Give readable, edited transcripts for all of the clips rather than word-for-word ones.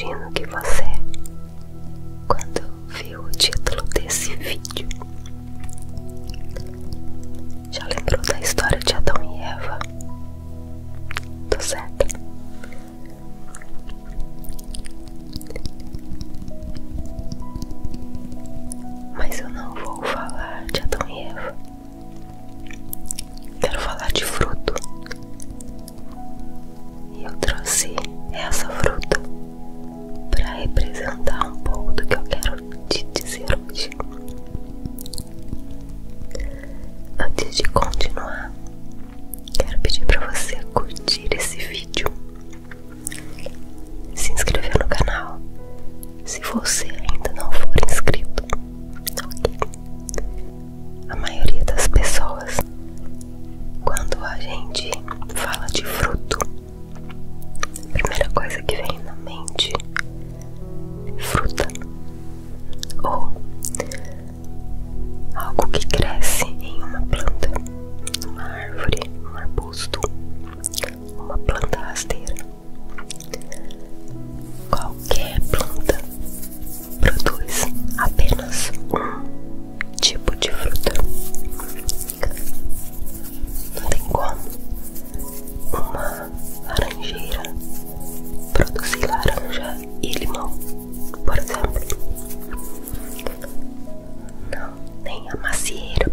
imagino que você, quando viu o título desse vídeo, já lembrou da história de Adão e Eva? Tô certa? Mas eu não vou falar de Adão e Eva. Quero falar de fruto. E eu trouxe essa fruta para representar um pouco do que eu quero te dizer hoje. Antes de continuar, quero pedir para você curtir esse vídeo, se inscrever no canal se você ainda não for inscrito, ok? A maioria das pessoas, quando a gente fala de fruto, a primeira coisa que vem na mente é fruta, ou algo que cresce em uma planta, uma árvore, um arbusto, uma planta rasteira. Qualquer planta produz apenas um tipo de fruta. Não tem como uma laranjeira produzir laranja e limão, por exemplo. Não, nem a macieira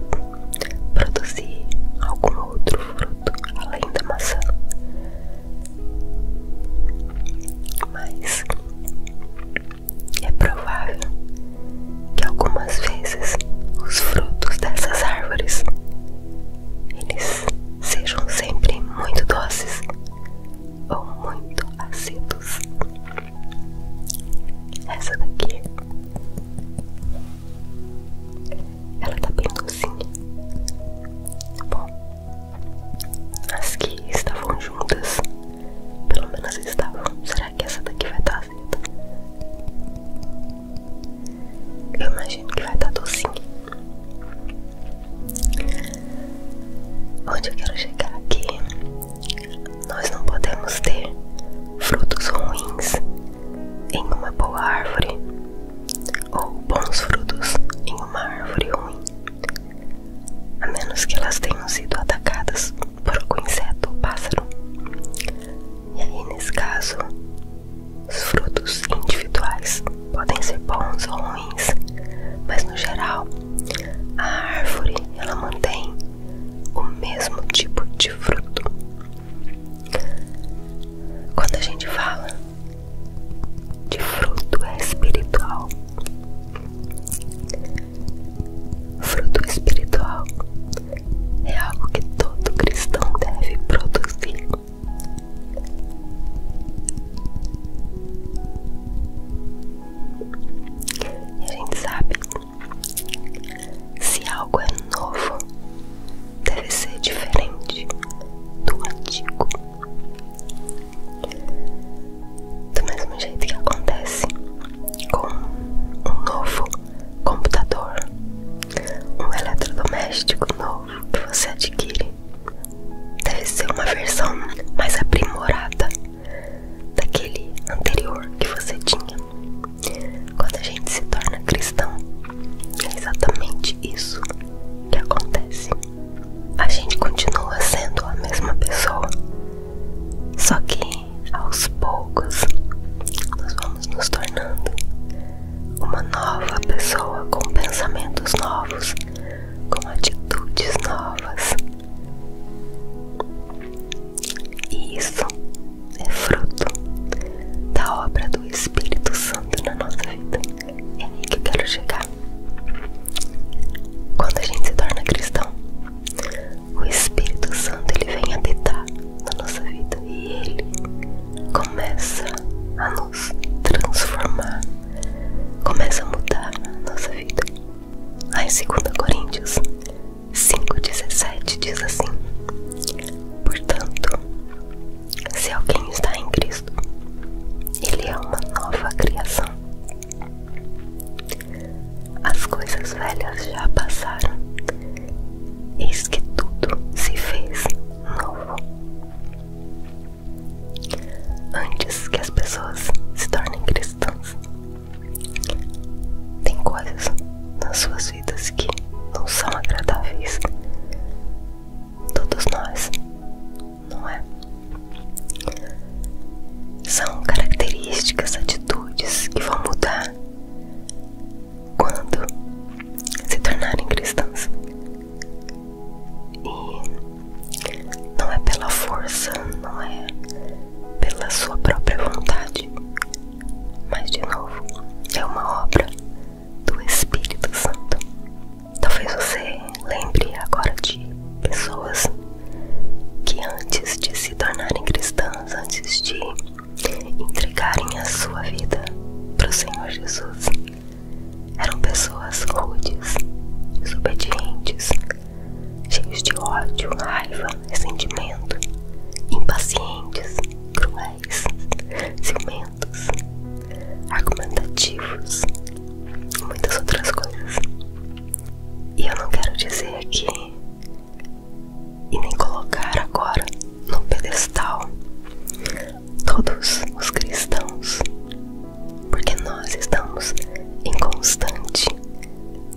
produzir algum outro fruto além da maçã. Mas é provável que algumas vezes os frutos dessas árvores eles sejam sempre muito doces ou muito azedos. Essa daqui, ela tá bem docinha. Bom, as que estavam juntas, pelo menos estavam. Será que essa daqui vai estar azeda? Eu imagino que vai estar docinha. Onde eu quero chegar aqui, nós não podemos ter frutos ruins em uma boa árvore, ou bons frutos em uma árvore ruim, a menos que elas tenham sido atacadas por algum inseto ou pássaro. E aí, nesse caso, os frutos individuais podem ser bons ou ruins, mas no geral, a árvore ela mantém o mesmo tipo de fruto. Quando a gente fala de fruto espiritual, fruto espiritual é algo que todo cristão deve produzir. E a gente sabe, se algo é novo, deve ser diferente, é uma obra do Espírito Santo. Talvez você lembre agora de pessoas que antes de se tornarem cristãs, antes de entregarem a sua vida para o Senhor Jesus, eram pessoas rudes, desobedientes, cheios de ódio, raiva, ressentimento, impacientes, cruéis, ciumentos, argumentativos e muitas outras coisas. E eu não quero dizer aqui e nem colocar agora no pedestal todos os cristãos, porque nós estamos em constante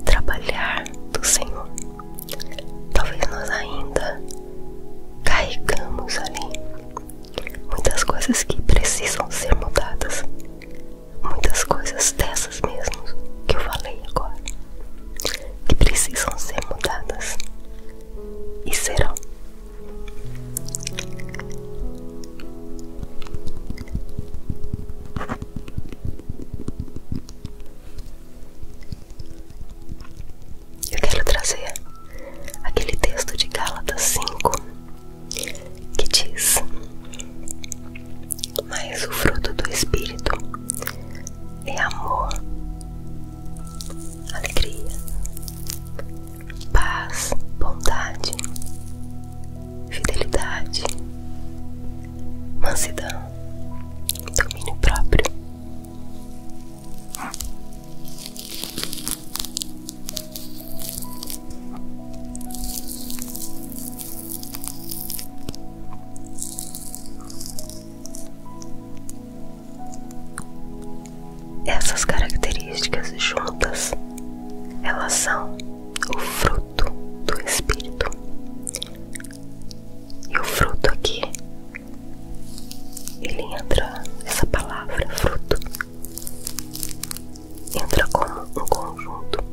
trabalhar do Senhor. Talvez nós ainda carregamos ali muitas coisas que precisam ser mudadas, muitas coisas dessas mesmas que eu falei agora, que precisam ser mudadas e serão. Eu quero trazer aquele texto de Gálatas 5 que diz: mas o fruto do Espírito é amor, alegria, paz, bondade, fidelidade, mansidão, domínio próprio. Essas características juntas, elas são o fruto do Espírito. E o fruto aqui, ele entra, essa palavra fruto, entra como um conjunto,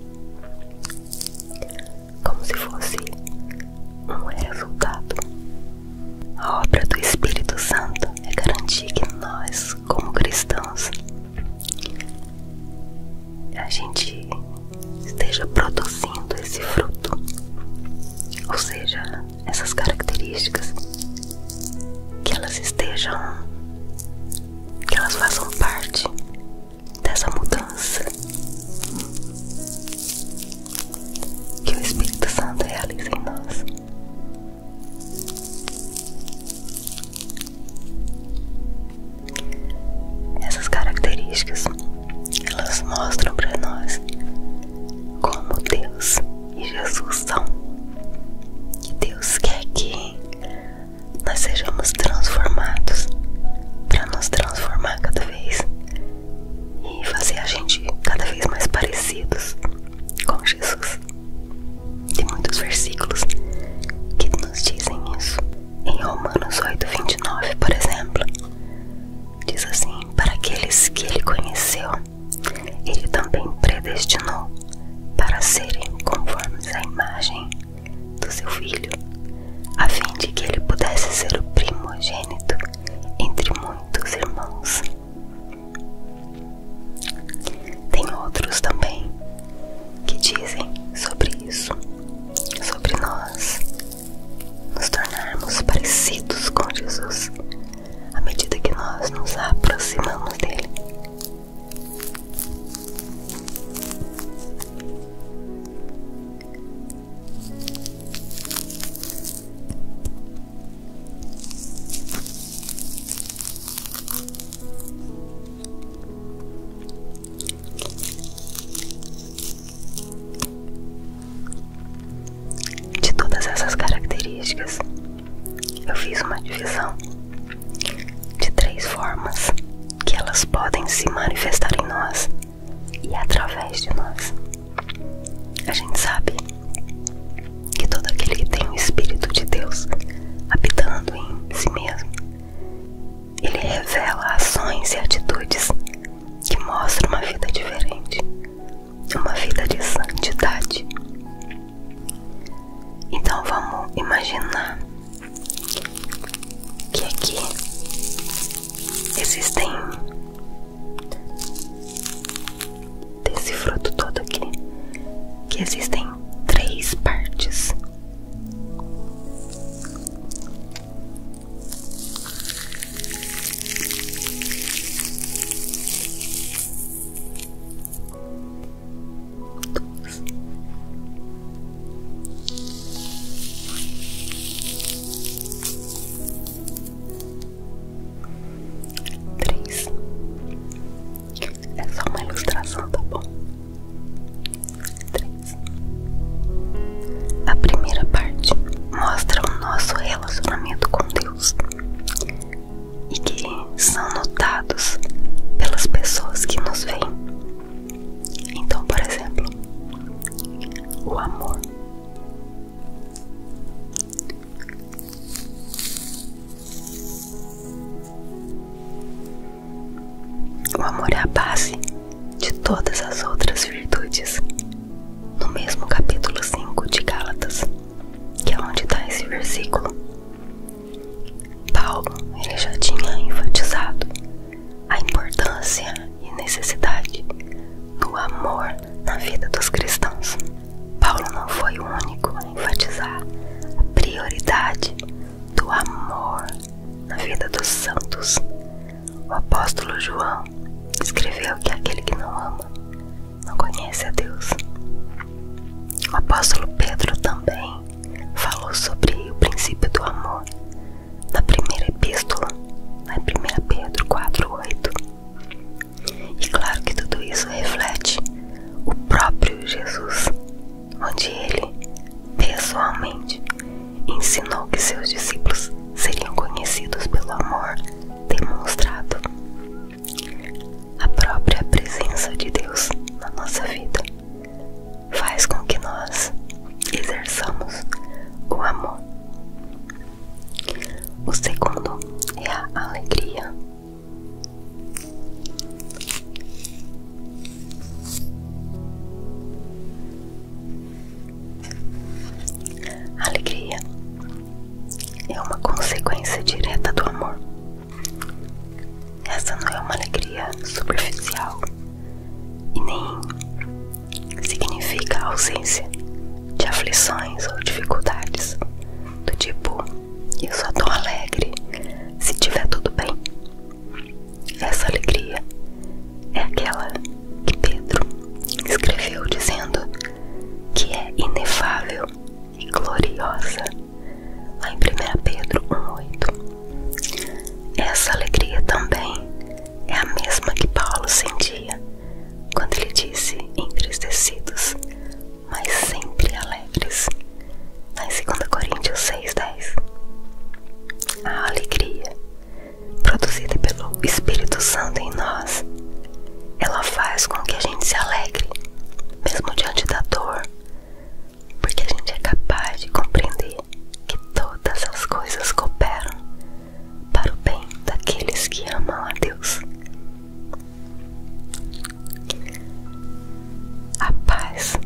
como se fosse um resultado. A obra do Espírito Santo é garantir que nós, como cristãos, a gente esteja produzindo esse fruto, ou seja, essas características, que elas estejam, que elas façam parte dessa mudança que o Espírito Santo realiza em nós. Essas características, elas mostram para nós como Deus e Jesus são. E Deus quer que nós sejamos transformados para nos transformar cada vez e fazer a gente cada vez mais parecidos com Jesus. Tem muitos versículos que nos dizem isso. Em Romanos 8:29, por exemplo, diz assim: para aqueles que Ele conheceu, Ele também predestinou para serem conformes à imagem do seu Filho, a fim de que Ele pudesse ser o primogênito entre muitos irmãos. Tem outros também que dizem sobre isso, sobre nós nos tornarmos parecidos com Jesus à medida que nós nos aproximamos dele. De todas essas características, eu fiz uma divisão de 3 formas que elas podem se manifestar em nós e através de nós. A gente sabe que todo aquele que tem o Espírito de Deus habitando em si mesmo, ele revela ações e atitudes que mostram uma vida diferente, uma vida de santidade. Então vamos imaginar que aqui existem que existem 3 partes. É só uma ilustração, tá bom? 3. A primeira parte mostra o nosso relacionamento com Deus e que são notados pelas pessoas que nos veem. Então, por exemplo, o amor. O amor é a base de todas as outras virtudes. No mesmo capítulo 5 de Gálatas, que é onde está esse versículo, Paulo ele já tinha enfatizado a importância e necessidade do amor na vida dos cristãos. Paulo não foi o único a enfatizar a prioridade do amor na vida dos santos. O apóstolo João escreveu que aquele que não ama não conhece a Deus. O apóstolo Pedro também falou sobre o princípio do amor na primeira epístola, na 1 Pedro 4:8. E claro que tudo isso reflete o próprio Jesus, onde ele pessoalmente ensinou que seus discípulos seriam conhecidos pelo amor demonstrado. A própria presença de Deus na nossa vida faz com que nós exerçamos o amor. O segundo é a alegria. A alegria é uma consequência direta do amor. Essa não é uma alegria superficial e nem significa a ausência de aflições ou dificuldades, do tipo, eu só tô alegre se tiver tudo bem. Essa alegria é aquela que Pedro escreveu dizendo que é inefável e gloriosa, lá em 1 Pedro 1:8. Essa alegria também é a mesma que Paulo sentia quando ele disse entristecidos, mas sempre alegres, lá em 2 Coríntios 6:10. A alegria produzida pelo Espírito Santo em nós, ela faz com que a gente se alegre, mesmo diante da dor, porque a gente é capaz de compreender que todas as coisas cooperam para o bem daqueles que amam a Deus. A paz.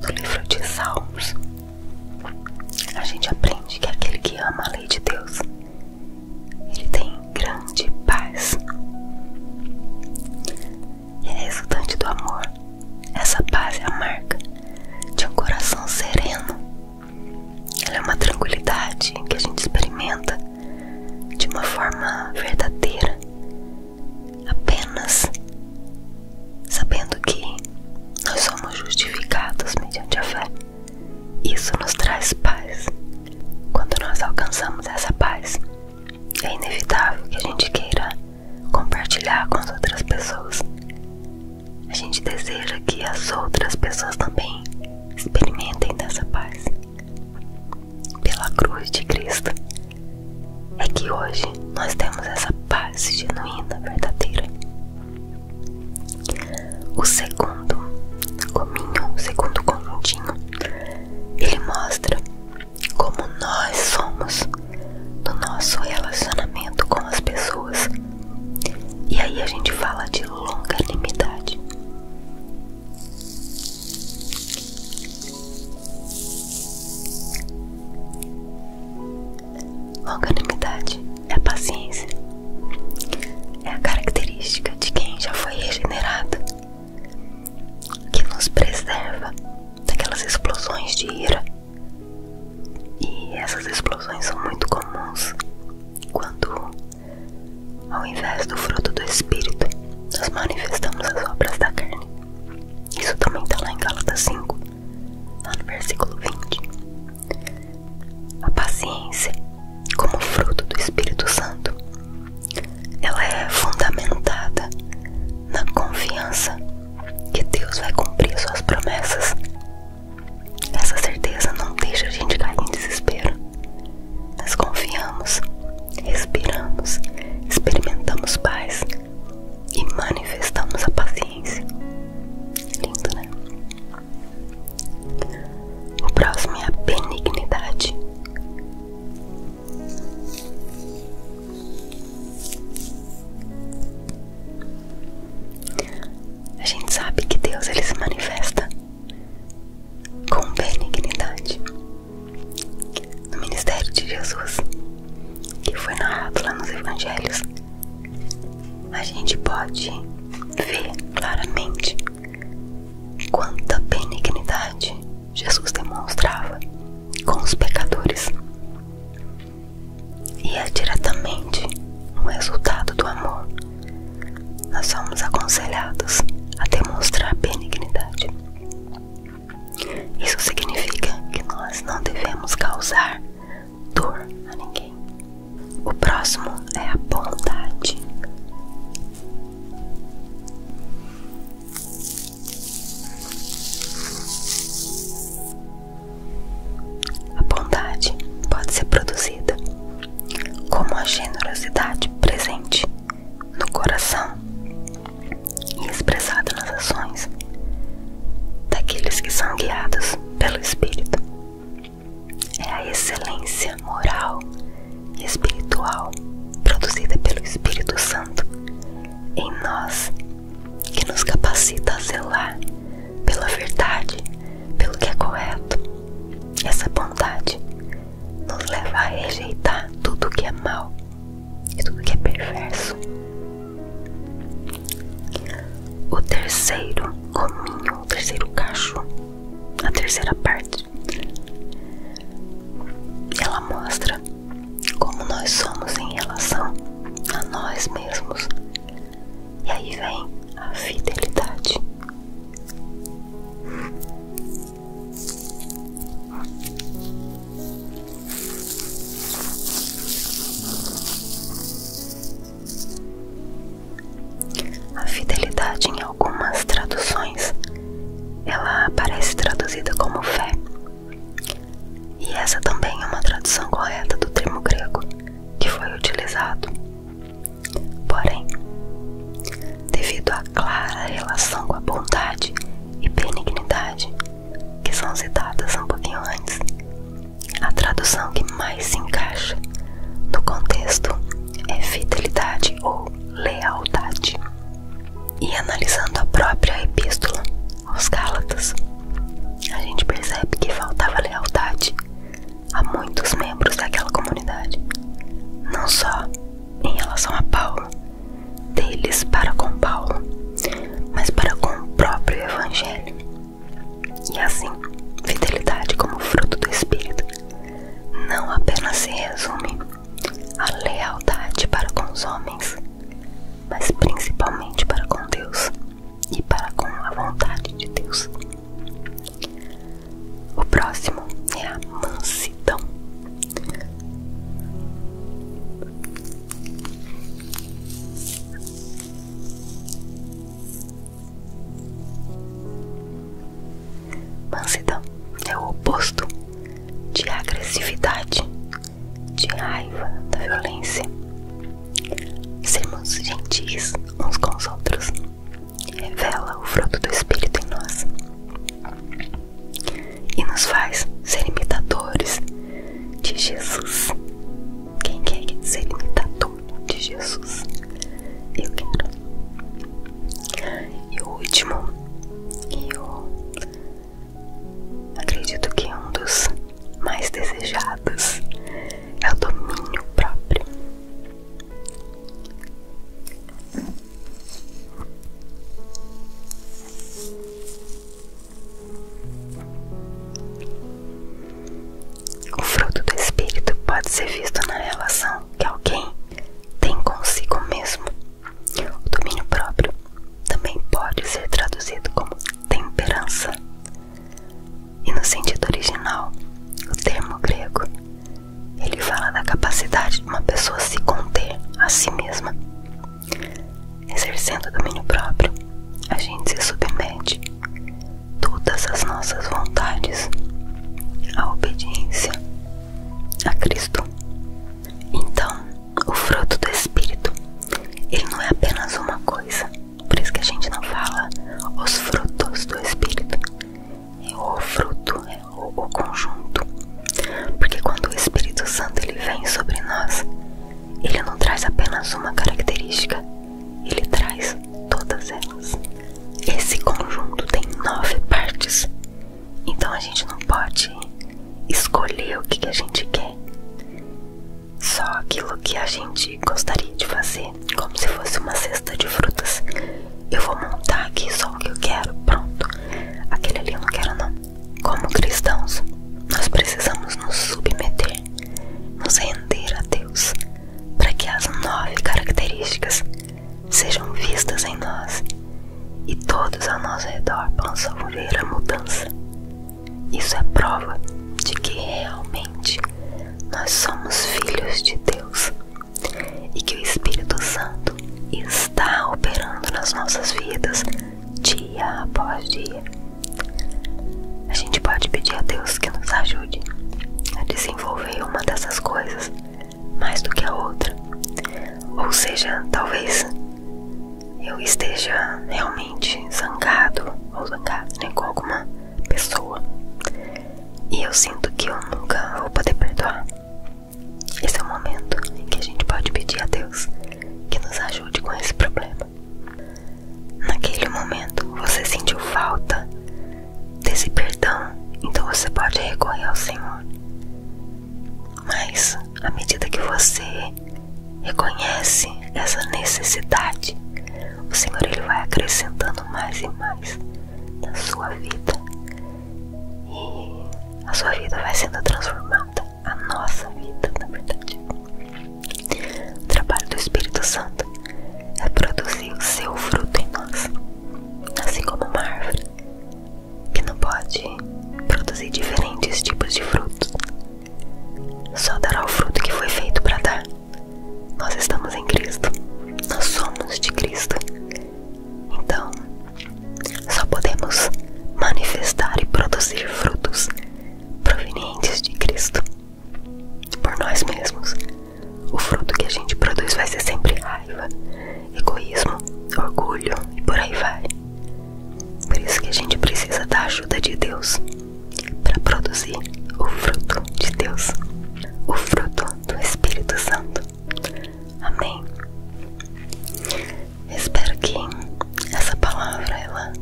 No livro de Salmos, a gente aprende que aquele que ama a lei de Deus, ele tem grande paz. E é resultante do amor. Essa paz é a marca de um coração sereno. Ela é uma tranquilidade que a gente experimenta de uma forma verdadeira, apenas sabendo que nós somos justificados mediante a fé. Isso nos traz paz. Quando nós alcançamos essa paz, é inevitável que a gente queira compartilhar com as outras pessoas. A gente deseja que as outras pessoas também experimentem dessa paz. Pela cruz de Cristo é que hoje nós temos essa paz genuína, verdadeira. O segundo gominho, o segundo conjuntinho, ele mostra como nós somos no nosso relacionamento com as pessoas. E aí a gente fala de longanimidade. Longanimidade é paciência. É a característica de quem já foi regenerado, que nos preserva daquelas explosões de ira. E essas explosões são muito comuns quando, ao invés do fruto do Espírito, nós manifestamos as obras da carne. Isso também está lá em Gálatas 5, lá no versículo 20. A paciência, como fruto do Espírito Santo, ela é fundamentada na confiança que Deus vai cumprir suas promessas. Essa certeza não deixa a gente cair em desespero. Nós confiamos, respiramos, experimentamos paz e manifestamos a paciência. Lindo, né? O próximo é a benignidade. A gente sabe que Deus, ele se manifesta com benignidade. No ministério de Jesus, que foi narrado lá nos evangelhos, a gente pode ver claramente quanta benignidade Jesus demonstrava com os pecadores. E é diretamente um resultado do amor. Nós somos aconselhados a demonstrar benignidade. Isso significa que nós não devemos causar dor a ninguém. O próximo é a bondade. A bondade pode ser produzida como a generosidade presente no coração e expressada nas ações daqueles que são guiados pelo Espírito. É a excelência moral e espiritual produzida pelo Espírito Santo em nós, que nos capacita a zelar pela verdade, pelo que é correto. Essa bondade nos leva a rejeitar tudo que é mal e tudo que é perverso. O terceiro gominho, o terceiro cacho, a terceira parte, ela mostra como nós somos em relação a nós mesmos. E aí vem a fidelidade. A fidelidade, em algumas traduções, ela aparece traduzida como fé. E essa também é uma tradução correta do termo grego que foi utilizado. Porém, devido à clara relação com a bondade e benignidade que são citadas um pouquinho antes, a tradução que mais se encaixa no contexto é fidelidade ou lealdade. E analisando a própria epístola aos Gálatas, a gente percebe que faltava lealdade a muitos membros daquela comunidade, não só em relação a Paulo, deles para com Paulo, mas para com o próprio Evangelho. E assim, fidelidade como fruto do Espírito não apenas se resume à lealdade para com os homens, mas principalmente para com Deus e para com a vontade de Deus. O próximo é a mansidão. Mansidão é o oposto de agressividade, de raiva, da violência. Sermos gentis uns com os outros revela o fruto do Espírito em nós e nos faz ser imitadores de Jesus. Quem quer ser imitador de Jesus? Eu quero. E o último, e eu acredito que um dos mais desejados, é o domínio pode ser visto na relação que alguém tem consigo mesmo. O domínio próprio também pode ser traduzido como temperança. E no sentido original, o termo grego, ele fala da capacidade de uma pessoa se conter a si mesma. Exercendo o domínio próprio, a gente se submete todas as nossas vontades à obediência a Cristo. Então, o fruto do Espírito, ele não é apenas uma coisa. Por isso que a gente não fala os frutos do Espírito. É o fruto, é o conjunto. Porque quando o Espírito Santo ele vem sobre nós, ele não traz apenas uma característica, ele traz todas elas. Esse conjunto tem 9 partes. Então a gente não pode escolher o que a gente quer, só aquilo que a gente gostaria de fazer, como se fosse uma cesta de frutas. Eu vou montar aqui só o que eu quero, pronto. Aquele ali eu não quero não. Como cristãos, nós precisamos nos submeter, nos render a Deus, para que as 9 características sejam vistas em nós e todos ao nosso redor possam ver a mudança. Isso é prova de que realmente nós somos filhos de Deus e que o Espírito Santo está operando nas nossas vidas dia após dia. A gente pode pedir a Deus que nos ajude a desenvolver uma dessas coisas mais do que a outra. Ou seja, talvez eu esteja realmente zangado ou zangado, né, com alguma pessoa, e eu sinto que eu nunca vou poder perdoar. Esse é o momento em que a gente pode pedir a Deus que nos ajude com esse problema. Naquele momento você sentiu falta desse perdão, então você pode recorrer ao Senhor. Mas à medida que você reconhece essa necessidade, o Senhor ele vai acrescentando mais e mais na sua vida, e a sua vida vai sendo transformada, a nossa vida, na verdade. O trabalho do Espírito Santo é produzir o seu fruto em nós, assim como uma árvore que não pode produzir diferentes tipos de frutos, só dará o fruto que foi feito para dar. Nós estamos em Cristo, nós somos de Cristo, então só podemos manifestar e produzir frutos provenientes de Cristo. Por nós mesmos, o fruto que a gente produz vai ser sempre raiva, egoísmo, orgulho e por aí vai. Por isso que a gente precisa da ajuda de Deus para produzir o fruto de Deus, o fruto do Espírito Santo. Amém. Espero que essa palavra ela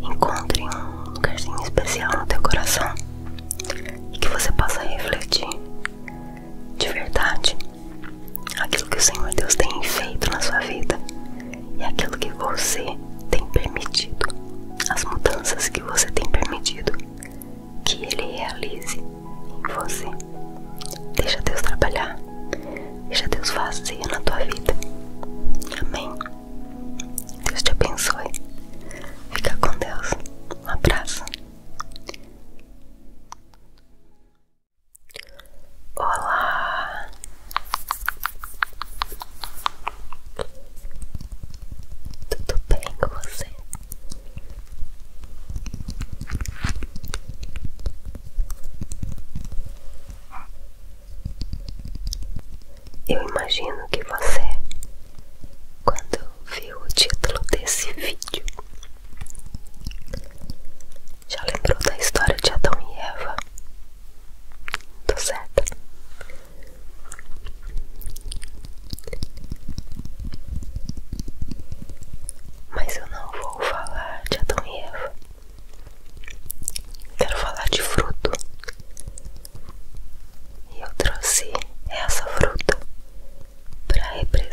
encontre um lugarzinho especial no teu coração e que você possa refletir de verdade aquilo que o Senhor Deus tem feito na sua vida e aquilo que você tem permitido, as mudanças que você tem permitido que Ele realize em você. Deixa Deus trabalhar, deixa Deus fazer na tua vida. Amém. Deus te abençoe. Fica com Deus. Um abraço. Olá. Tudo bem com você? Eu imagino que você, quando viu o título desse vídeo, já lembrou da história de Adão e Eva? Tô certa? Mas eu não vou falar de Adão e Eva. Quero falar de fruto. E eu trouxe essa fruta para representar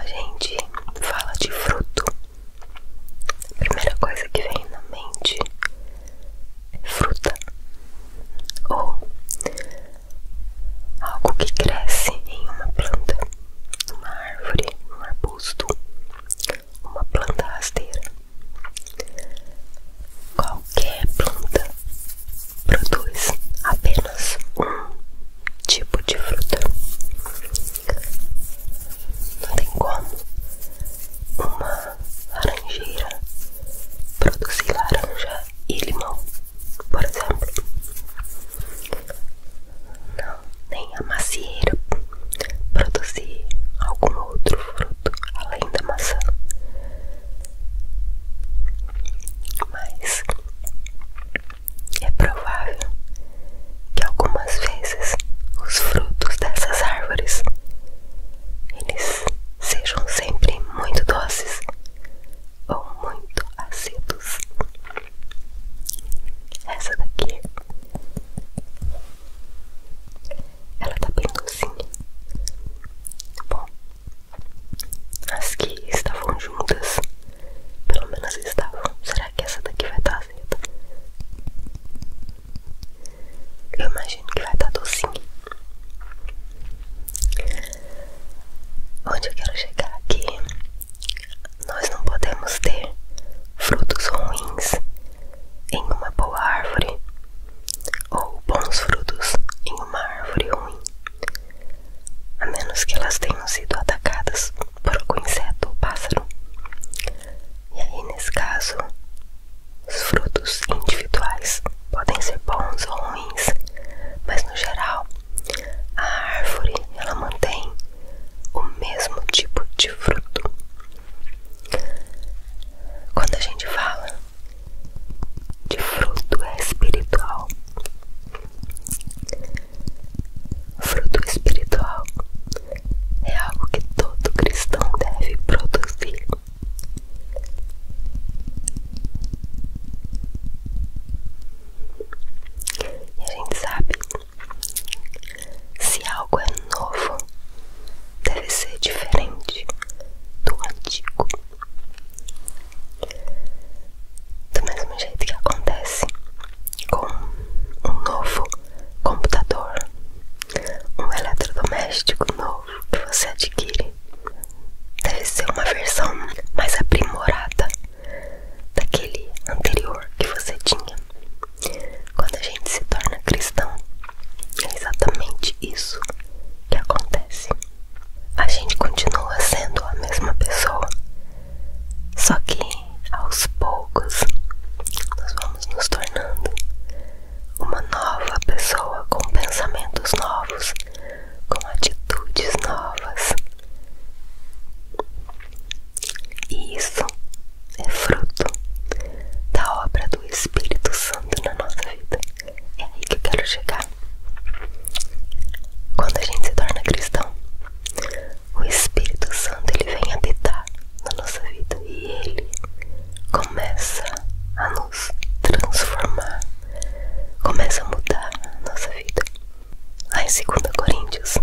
gente fala de fruto, a primeira coisa que vem na mente é fruta, ou algo que cresce em uma planta, uma árvore, um arbusto, uma planta rasteira. Qualquer planta produz apenas um tipo de fruta. Não tem como uma laranjeira produzir laranja e limão, por exemplo. Não, nem a macieira produzir algum outro fruto além da maçã. Mas é provável que algumas vezes os frutos dessas árvores eles sejam sempre muito doces ou muito azedos. Essa daqui, ela tá bem docinha. Bom, as que estavam juntas, pelo menos estavam. Será que essa daqui vai estar azeda? Eu imagino que vai estar docinha. Onde eu quero chegar aqui, nós não podemos ter frutos ruins em uma boa árvore ou bons frutos em uma árvore ruim, a menos que elas tenham sido atacadas por algum inseto ou pássaro. E aí, nesse caso, os frutos individuais podem ser bons ou ruins, mas no geral a árvore ela mantém o mesmo tipo de fruto. Quando a gente fala de fruto espiritual, fruto espiritual é algo que todo cristão deve produzir. E a gente sabe, se algo é novo, deve ser diferente do antigo. Do mesmo jeito que acontece com um novo computador, um eletrodoméstico novo que você adquire, deve ser uma versão mais aprimorada daquele anterior que você tinha. Quando a gente se torna cristão, é exatamente isso que acontece. A gente continua sendo a mesma pessoa, só que aos poucos nós vamos nos tornando uma nova pessoa com pensamentos novos, com atitudes novas. E isso é fruto da obra do Espírito Santo na nossa vida. É aí que eu quero chegar. Quando a gente se torna cristão, o Espírito Santo ele vem habitar na nossa vida e ele começa a nos transformar, começa a mudar a nossa vida. Lá em 2 Coríntios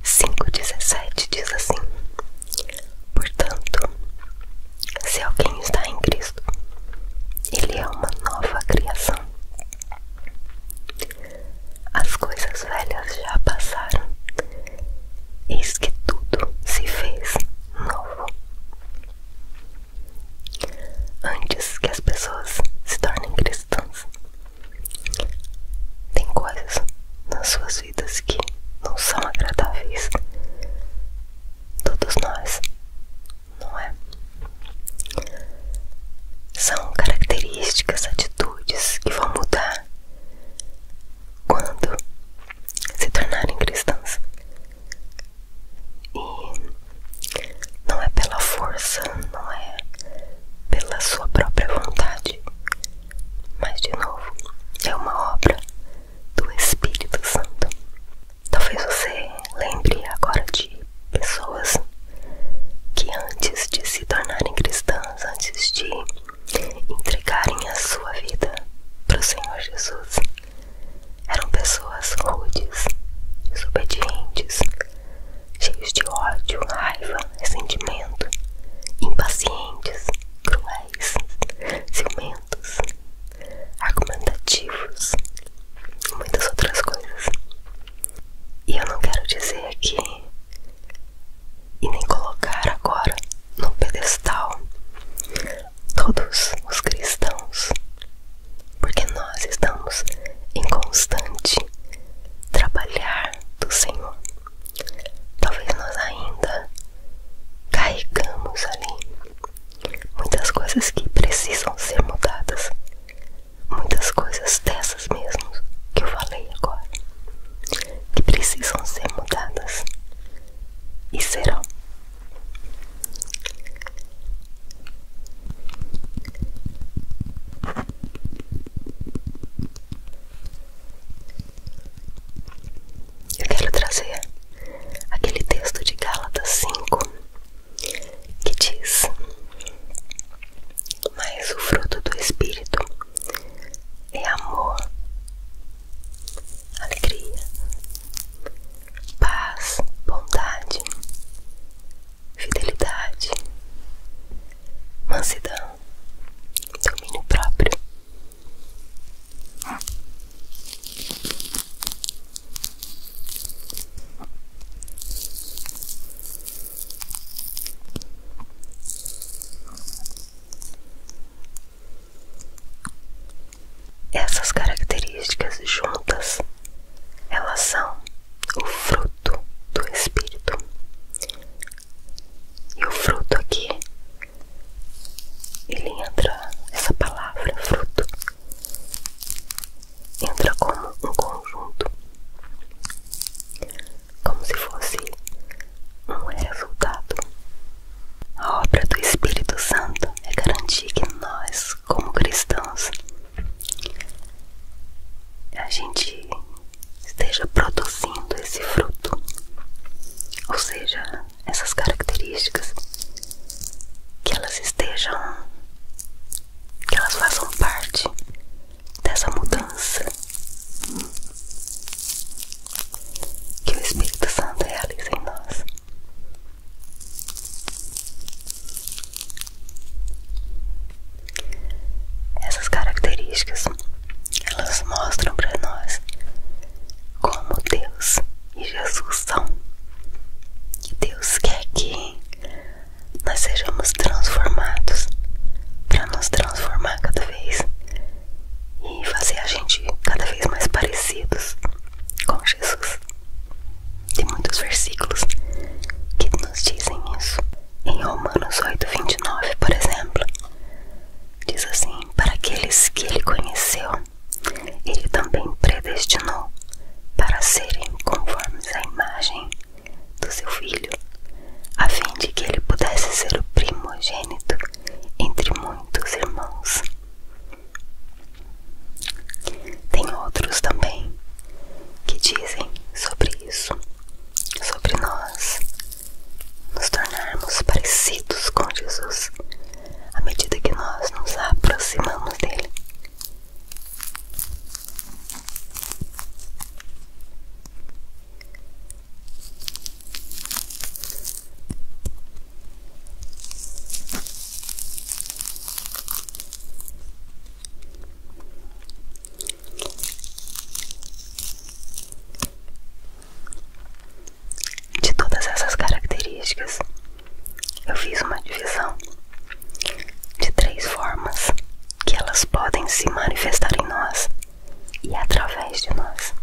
5,17 diz assim: portanto, se alguém está em Cristo, ele é uma nova criação. As coisas velhas já passaram, eis que tudo se fez novo. Antes que as pessoas se tornem cristãs, tem coisas nas suas vidas que não são agradáveis. Todos nós, não é? São características, atitudes que vão mudar quando se tornarem cristãs. E não é pela força, não é pela sua própria vontade, mas de novo, é uma obra do Espírito Santo. Talvez você lembre agora de pessoas que antes de se tornarem cristãs, antes de entregarem a sua temos ali muitas coisas que precisam ser mudadas, muitas coisas dessas mesmo que eu falei agora, que precisam ser mudadas e serão. Eu quero trazer aquele texto de Gálatas 5 que diz: mas o fruto do Espírito é amor, alegria, paz, bondade, fidelidade, mansidão, domínio próprio. Essas características juntas, elas são o fruto do Espírito. E o fruto aqui, ele entra, essa palavra fruto, entra como um conjunto, como se fosse um resultado. A obra do Espírito Santo é garantir que nós, como cristãos, a gente esteja produzindo esse fruto, ou seja, essas características, que elas estejam, que elas façam parte dessa mudança que o Espírito Santo realiza em nós. Essas características, elas mostram para nós como Deus e Jesus são. E Deus quer que nós sejamos transformados para nos transformar cada vez e fazer a gente cada vez mais parecidos com Jesus. Tem muitos versículos que nos dizem isso. Em Romanos 8:29, por exemplo, diz assim: para aqueles que ele conheceu, ele também predestinou para serem conformes à imagem do seu filho, a fim de que ele pudesse ser o primogênito entre muitos irmãos. Tem outros também que dizem sobre isso, sobre nós nos tornarmos parecidos com Jesus à medida que nós nos aproximamos dele. De todas essas características, eu fiz uma divisão de 3 formas que elas podem se manifestar em nós e através de nós.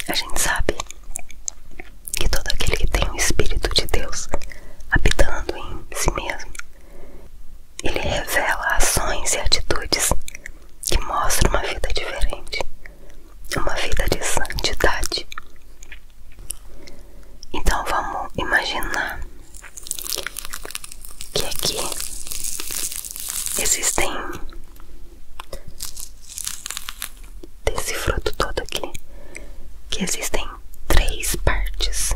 A gente sabe que todo aquele que tem o Espírito de Deus habitando em si mesmo, ele revela ações e atitudes que mostram uma vida diferente, uma vida de santidade. Então vamos imaginar que aqui existem, desse fruto todo aqui, que existem 3 partes.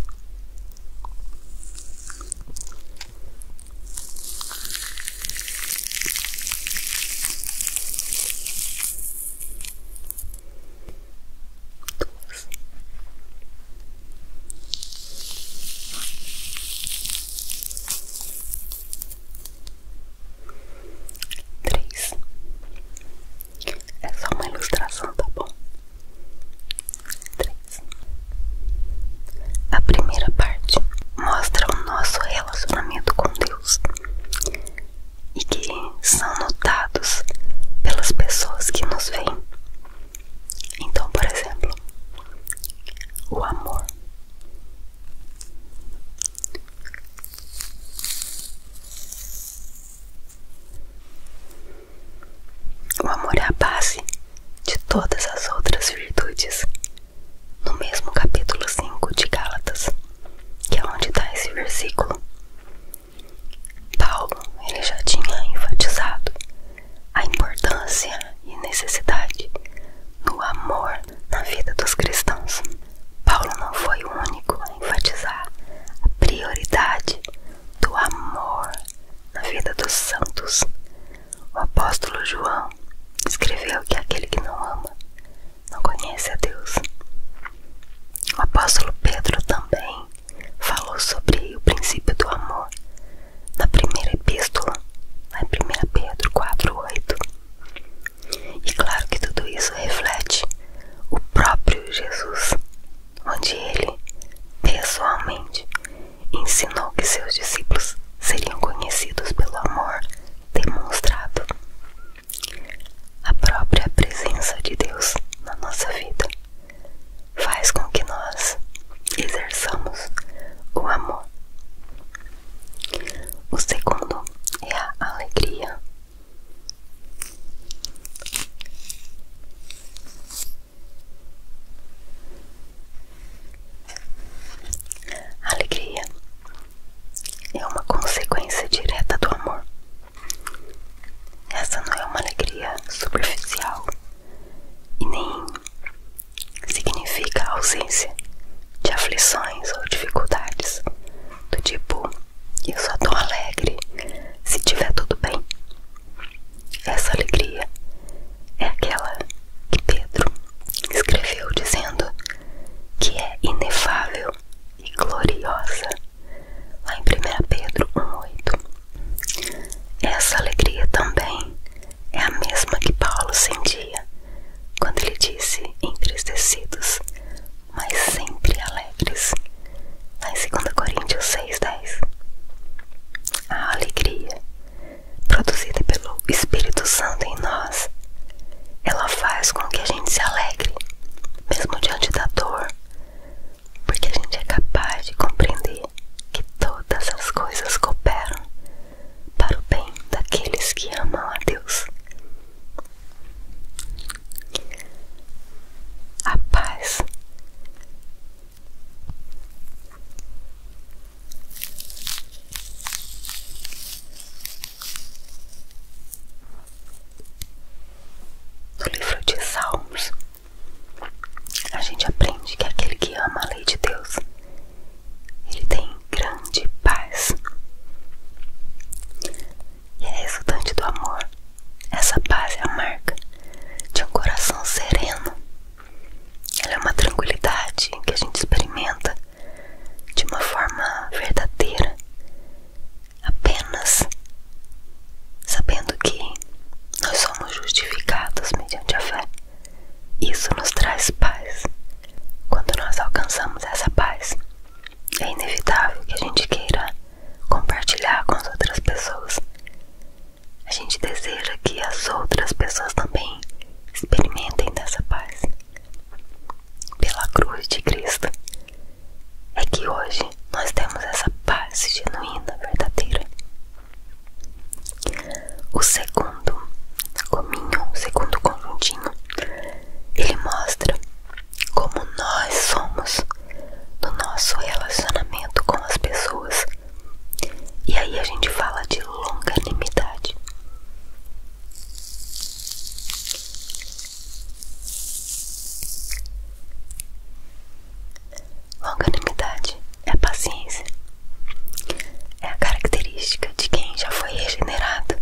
característica de quem já foi regenerado,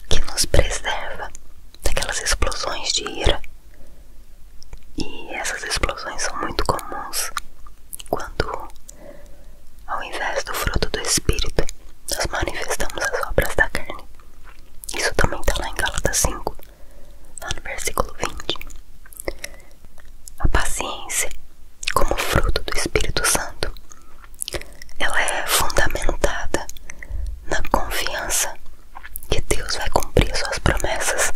que nos preserva daquelas explosões de ira. E essas explosões são muito comuns quando, ao invés do fruto do Espírito, nós manifestamos as obras da carne. Isso também está lá em Gálatas 5, lá no versículo 20. A paciência, como fruto do Espírito Santo, ela é fundamentada na confiança que Deus vai cumprir suas promessas.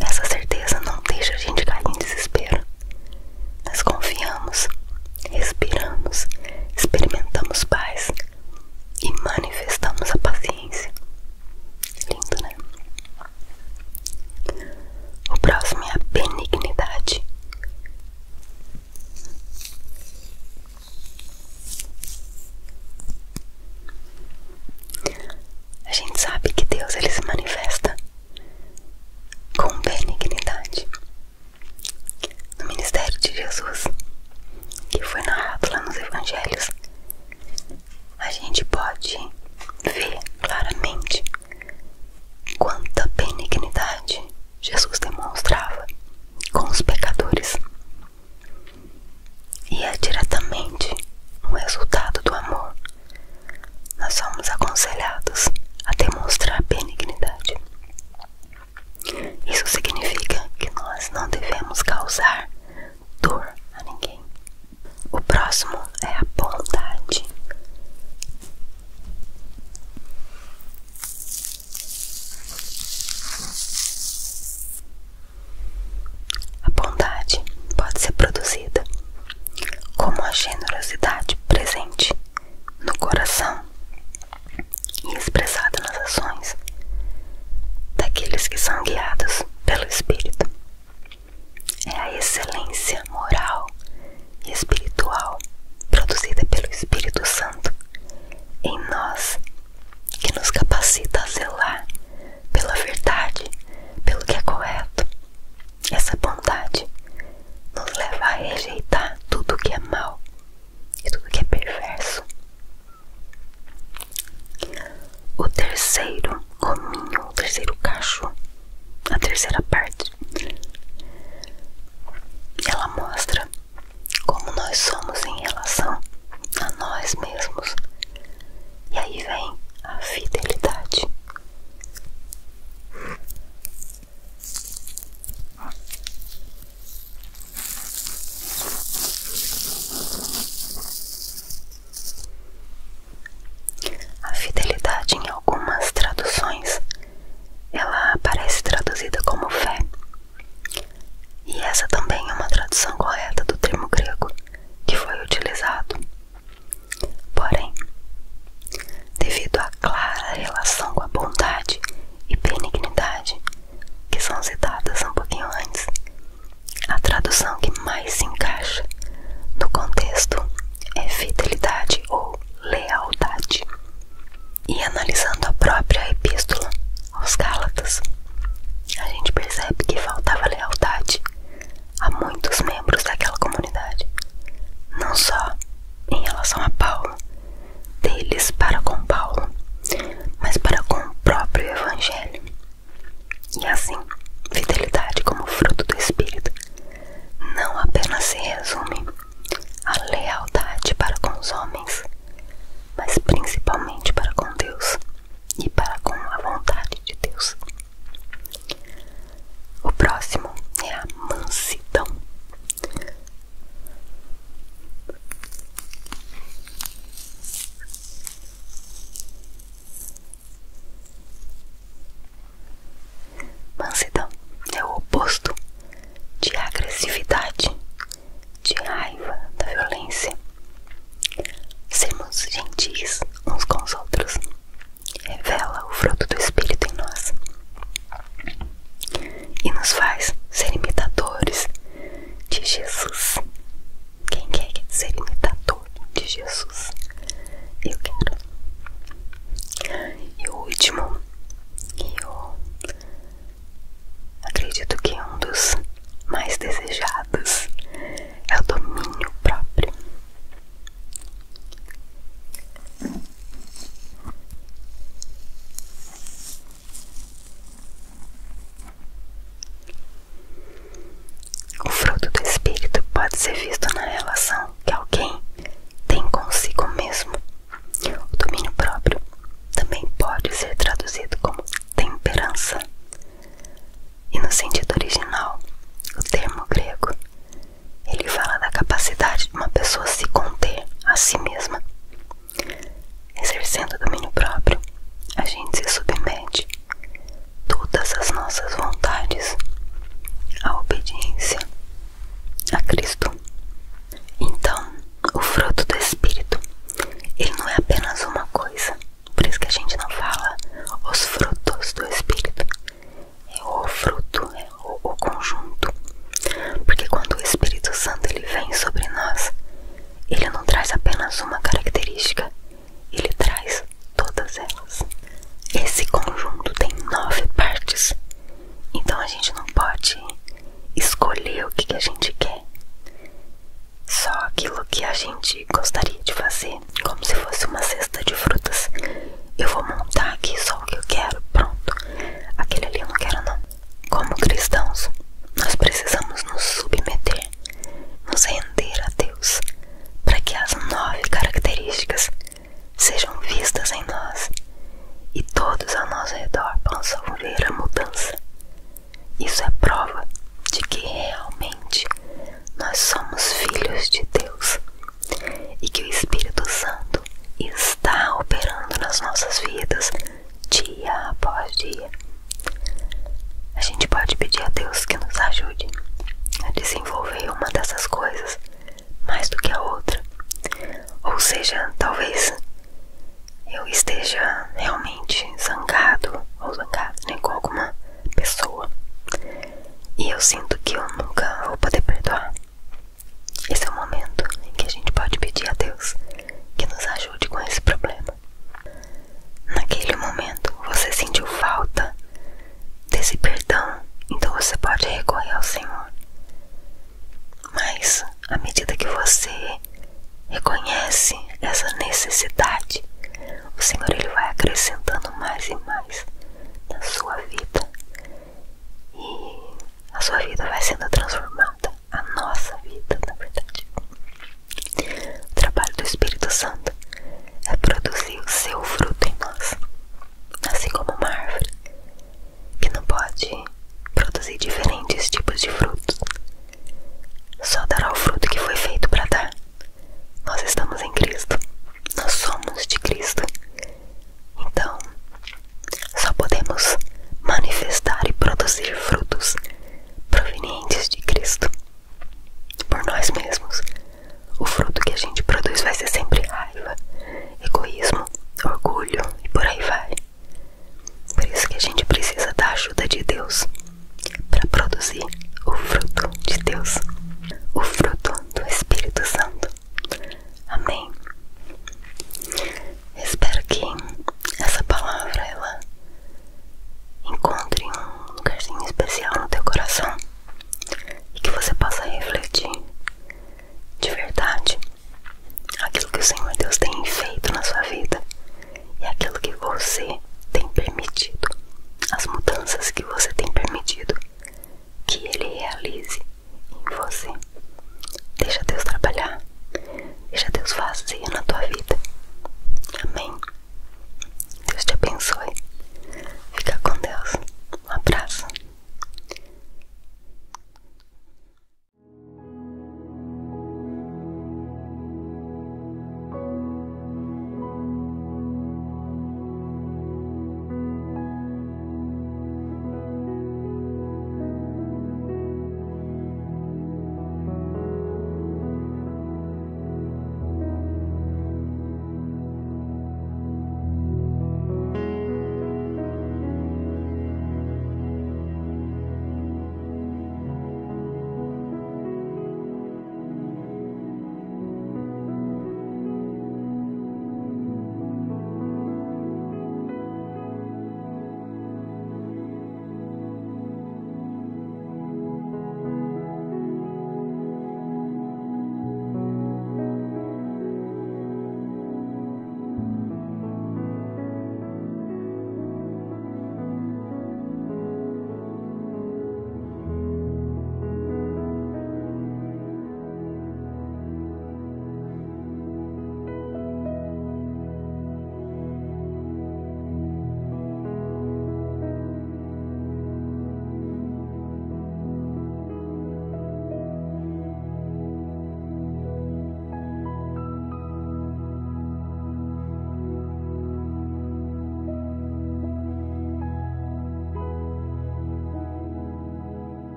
Essa certeza não deixa a gente cair em desespero. Nós confiamos, respiramos, experimentamos paz e manifestamos a paciência. Lindo, né? O próximo é a benignidade. A gente sabe que Deus, ele se manifesta com benignidade. No ministério de Jesus, que foi narrado lá nos evangelhos, a gente pode ver claramente quanta benignidade Jesus demonstrava com os pecadores. E é diretamente um resultado do amor. Nós somos aconselhados a demonstrar benignidade. Isso significa que nós não devemos causar dor a ninguém. O próximo é a bondade. A bondade pode ser produzida como a generosidade presente no coração e expressada nas ações daqueles que são guiados pelo Espírito. É a excelência moral e espiritual produzida pelo Espírito Santo em nós, que nos capacita a zelar pela verdade, pelo que é correto. Essa bondade nos leva a rejeitar tudo que é mal e tudo que é perverso. O terceiro gominho, o terceiro cacho, a terceira parte, ela mostra como nós somos em relação a nós mesmos. E aí vem a fidelidade. A fidelidade, em algumas traduções, ela aparece traduzida como fé. E essa também é uma tradução correta do termo grego que foi utilizado. Porém, devido à clara relação com a bondade e benignidade que são citadas um pouquinho antes, a tradução que mais se encaixa no contexto é fidelidade ou lealdade. E analisando a própria epístola aos Gálatas, a gente percebe que faltava lealdade a muitos membros daquela comunidade, não só em relação a Paulo, deles para com Paulo, mas para com o próprio Evangelho. E assim, fidelidade como fruto do Espírito não apenas se resume à lealdade para com os homens, mas principalmente para com Deus e para com a vontade de Deus. O próximo é a mansidão. Mansidão é o oposto de agressividade, de raiva, da violência. Sermos gentis uns com os pode ser visto na relação que alguém tem consigo mesmo. O domínio próprio também pode ser traduzido como temperança. E no sentido original, o termo grego, ele fala da capacidade de uma pessoa se conter a si mesma. Exercendo o domínio próprio, a gente se submete todas as nossas vontades à obediência a Cristo. Então, o fruto do Espírito, ele não é apenas uma coisa. Por isso que a gente não fala os frutos do Espírito. É o fruto, é o conjunto. Porque quando o Espírito Santo ele vem sobre nós, ele não traz apenas uma característica, ele traz todas elas. Esse conjunto tem 9 partes. Então a gente não pode escolher o que a gente quer, só aquilo que a gente gostaria de fazer, como se fosse uma cesta de frutas. Eu vou montar aqui só o que eu quero, pronto. Aquele ali eu não quero não. Como cristãos, nós precisamos nos submeter, nos render a Deus, para que as 9 características sejam vistas em nós e todos ao nosso redor possam ver a mudança. Isso é prova de que realmente nós somos filhos de Deus e que o Espírito Santo está operando nas nossas vidas dia após dia. A gente pode pedir a Deus que nos ajude a desenvolver uma dessas coisas mais do que a outra. Ou seja, talvez eu esteja realmente zangado ou zangado, né, com alguma pessoa e eu sinto que eu nunca vou poder perdoar. Esse é o momento em que a gente pode pedir a Deus que nos ajude com esse problema. Naquele momento você sentiu falta desse perdão, então você pode recorrer ao Senhor. Mas à medida que você reconhece essa necessidade, o Senhor ele vai acrescentando mais e mais na sua vida, e a sua vida vai sendo transformada